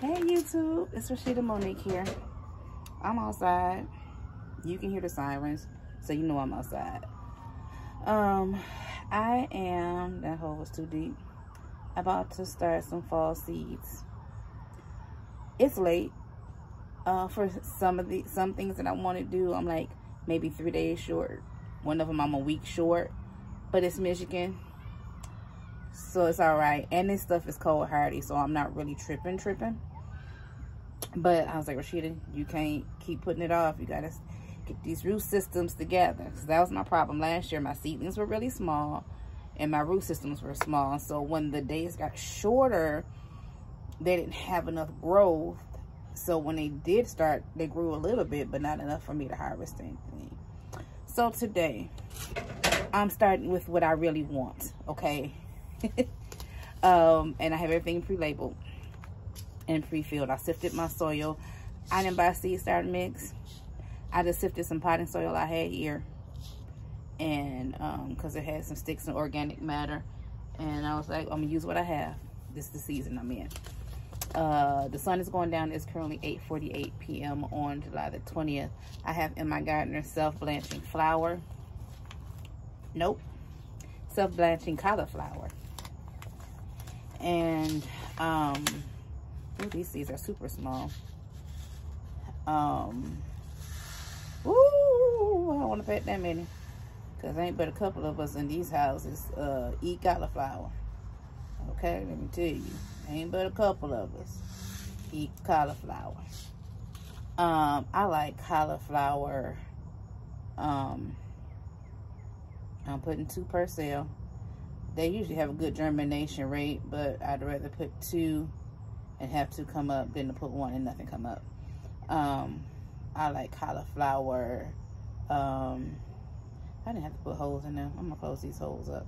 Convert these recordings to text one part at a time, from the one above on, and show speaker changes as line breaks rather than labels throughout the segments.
Hey YouTube, it's Rashida Monique here. I'm outside. You can hear the sirens, so you know I'm outside. I am, that hole was too deep, about to start some fall seeds. It's late. For some things that I want to do, I'm like maybe 3 days short. One of them I'm a week short, but it's Michigan, so it's all right. And this stuff is cold hardy, so I'm not really tripping. But I was like, Rashida, you can't keep putting it off. You gotta get these root systems together. So that was my problem last year. My seedlings were really small and my root systems were small. So when the days got shorter, they didn't have enough growth. So when they did start, they grew a little bit, but not enough for me to harvest anything. So today, I'm starting with what I really want, okay? And I have everything pre-labeled and pre-filled. I sifted my soil. I didn't buy seed starter mix. I just sifted some potting soil I had here, and because it had some sticks and organic matter, and I was like, I'm gonna use what I have. This is the season I'm in. The sun is going down. It's currently 8:48 p.m. on July the 20th. I have in my gardener self-blanching flour. Nope. Self-blanching cauliflower. And ooh, these seeds are super small. Ooh, I don't want to pet that many, because ain't but a couple of us in these houses eat cauliflower. Okay, let me tell you, ain't but a couple of us eat cauliflower. I like cauliflower. I'm putting 2 per cell. They usually have a good germination rate, but I'd rather put 2 and have 2 come up than to put 1 and nothing come up. I like cauliflower. I didn't have to put holes in them. I'm gonna close these holes up.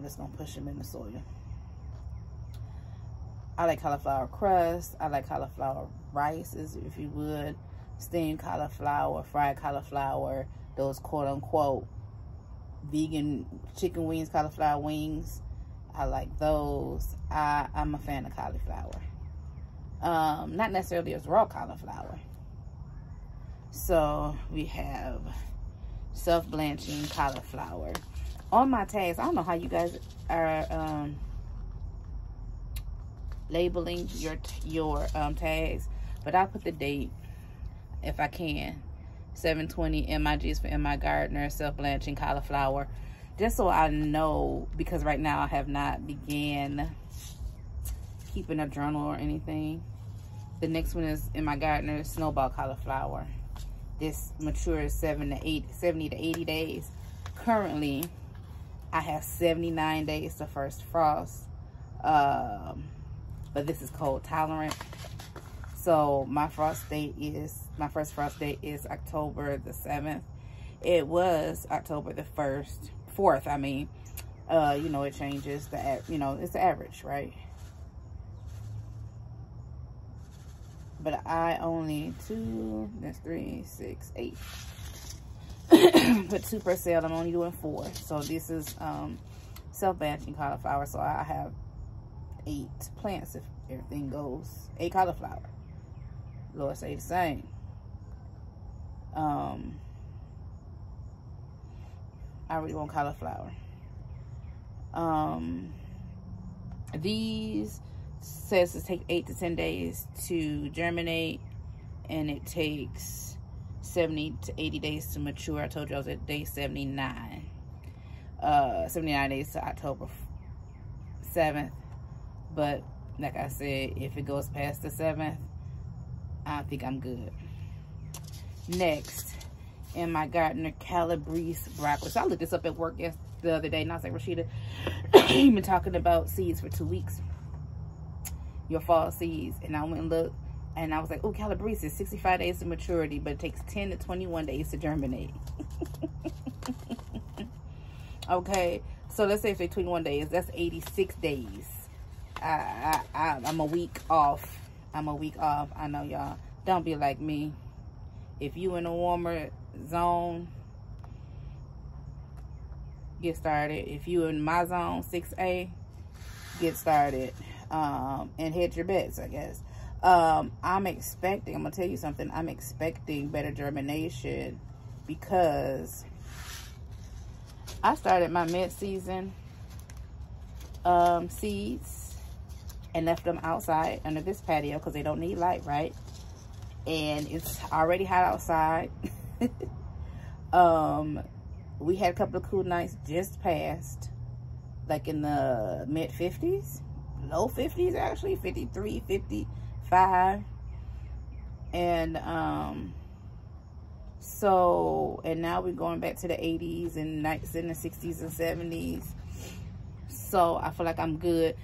Just gonna push them in the soil. I like cauliflower crust. I like cauliflower rice, if you would. Steamed cauliflower, fried cauliflower, those quote unquote vegan chicken wings, cauliflower wings. I like those. I'm a fan of cauliflower. Not necessarily as raw cauliflower. So we have self-blanching cauliflower. On my tags, I don't know how you guys are labeling your tags, but I put the date, if I can, 7/20 MIGs for MI Gardener self-blanching cauliflower, just so I know, because right now I have not began keeping a journal or anything. The next one is in my gardener snowball cauliflower. This matures 70 to 80 days. Currently, I have 79 days to first frost, but this is cold tolerant. So my first frost date is October the 7th. It was October the 4th. I mean, you know, it changes. It's the average, right? But I only 2, that's 3, 6, 8. Put 2 per cell. I'm only doing 4. So this is self-blanching cauliflower. So I have 8 plants if everything goes. 8 cauliflower. Lord say the same. I really want cauliflower. These says it takes 8 to 10 days to germinate, and it takes 70 to 80 days to mature. I told you I was at day 79. 79 days to October 7th. But like I said, if it goes past the 7th, I think I'm good. Next, in my gardener, Calabrese broccoli. So I looked this up at work the other day, and I was like, Rashida, you've been talking about seeds for 2 weeks. Your fall seeds. And I went and looked, and I was like, oh, Calabrese is 65 days to maturity, but it takes 10 to 21 days to germinate. Okay, so let's say if it's 21 days, that's 86 days. I'm a week off. I'm a week off. I know y'all. Don't be like me. If you in a warmer zone, get started. If you in my zone, 6A, get started. and hedge your bets, I guess. I'm expecting, I'm gonna tell you something, I'm expecting better germination because I started my mid-season seeds and left them outside under this patio because they don't need light, right? And it's already hot outside. We had a couple of cool nights just passed, like in the mid 50s, low 50s actually, 53, 55. And so, and now we're going back to the 80s and nights in the 60s and 70s. So I feel like I'm good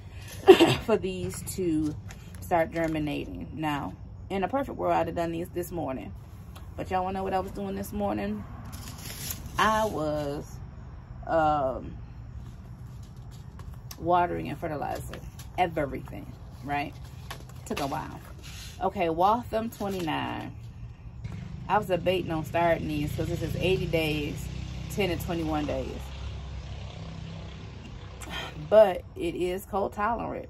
for these to start germinating. Now, in a perfect world, I'd have done these this morning. But y'all wanna know what I was doing this morning? I was watering and fertilizing everything, right? Took a while. Okay, Waltham 29. I was debating on starting these because this is 80 days, 10 to 21 days. But it is cold tolerant.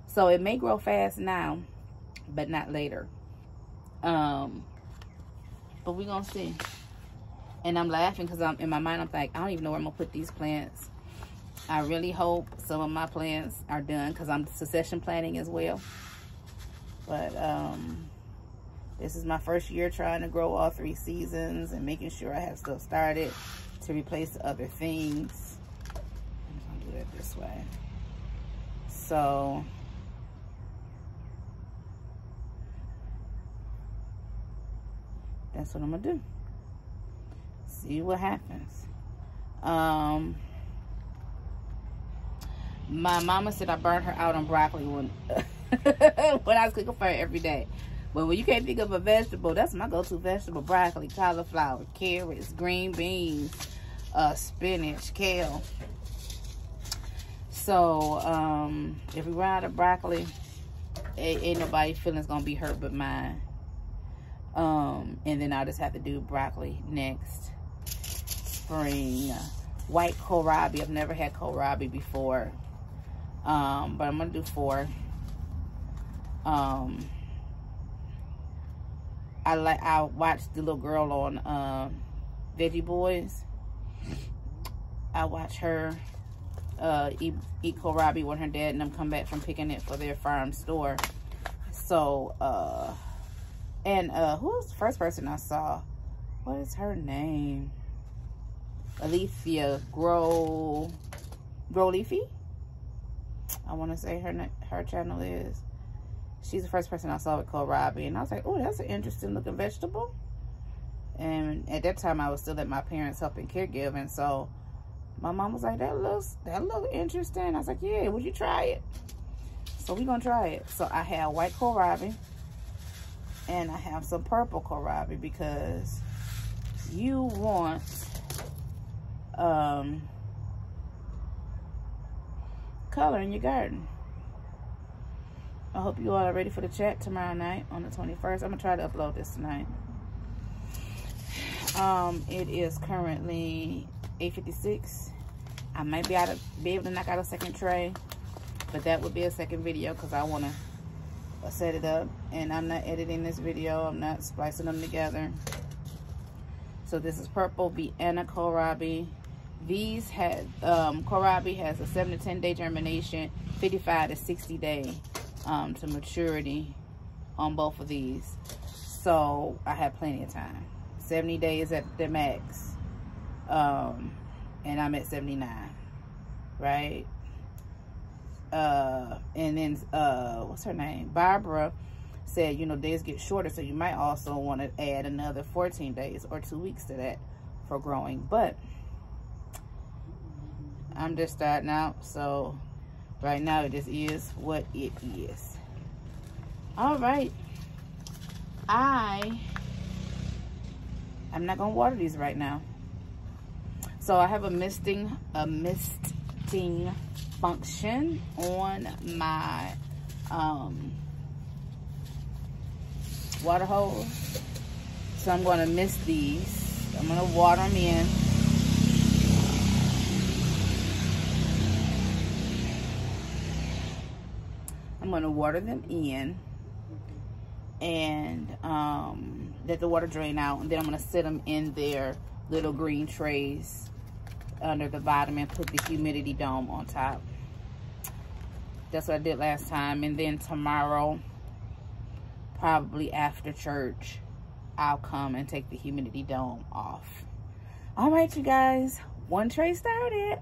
So it may grow fast now, but not later. But we're gonna see. And I'm laughing because I'm in my mind, I'm like, I don't even know where I'm gonna put these plants. I really hope some of my plants are done because I'm succession planting as well. But this is my first year trying to grow all 3 seasons and making sure I have stuff started to replace other things. I'm gonna do it this way. So that's what I'm gonna do. See what happens. My mama said I burned her out on broccoli when when I was cooking for her every day. But when you can't think of a vegetable, that's my go-to vegetable: broccoli, cauliflower, carrots, green beans, spinach, kale. So if we run out of broccoli, ain't nobody's feelings gonna be hurt but mine. And then I'll just have to do broccoli next spring. White kohlrabi. I've never had kohlrabi before. But I'm gonna do 4. I watched the little girl on Veggie Boys. I watch her eat kohlrabi when her dad and them come back from picking it for their farm store. So and who was the first person I saw? What is her name? Alethea Grow Leafy, I want to say her channel is. She's the first person I saw with kohlrabi, and I was like, oh, that's an interesting looking vegetable. And at that time I was still at my parents' helping caregiving, so my mom was like, that looks interesting. I was like, yeah, would you try it? So we're gonna try it. So I have white kohlrabi and I have some purple kohlrabi because you want color in your garden. I hope you all are ready for the chat tomorrow night on the 21st. I'm gonna try to upload this tonight. It is currently 8:56. I might be able to knock out a second tray, but that would be a second video because I want to set it up, and I'm not editing this video. I'm not splicing them together. So this is purple Vienna kohlrabi. These had kohlrabi has a 7 to 10 day germination, 55 to 60 day to maturity on both of these. So I have plenty of time. 70 days at the max, and I'm at 79, right? And then what's her name? Barbara said, you know, days get shorter, so you might also want to add another 14 days or 2 weeks to that for growing. But I'm just starting out, so right now it just is what it is. All right, I'm not gonna water these right now. So I have a misting function on my water hose. So I'm gonna mist these. I'm gonna water them in. I'm going to water them in and let the water drain out, and then I'm going to set them in their little green trays under the bottom and put the humidity dome on top. That's what I did last time. And then tomorrow, probably after church, I'll come and take the humidity dome off. All right, you guys, one tray started.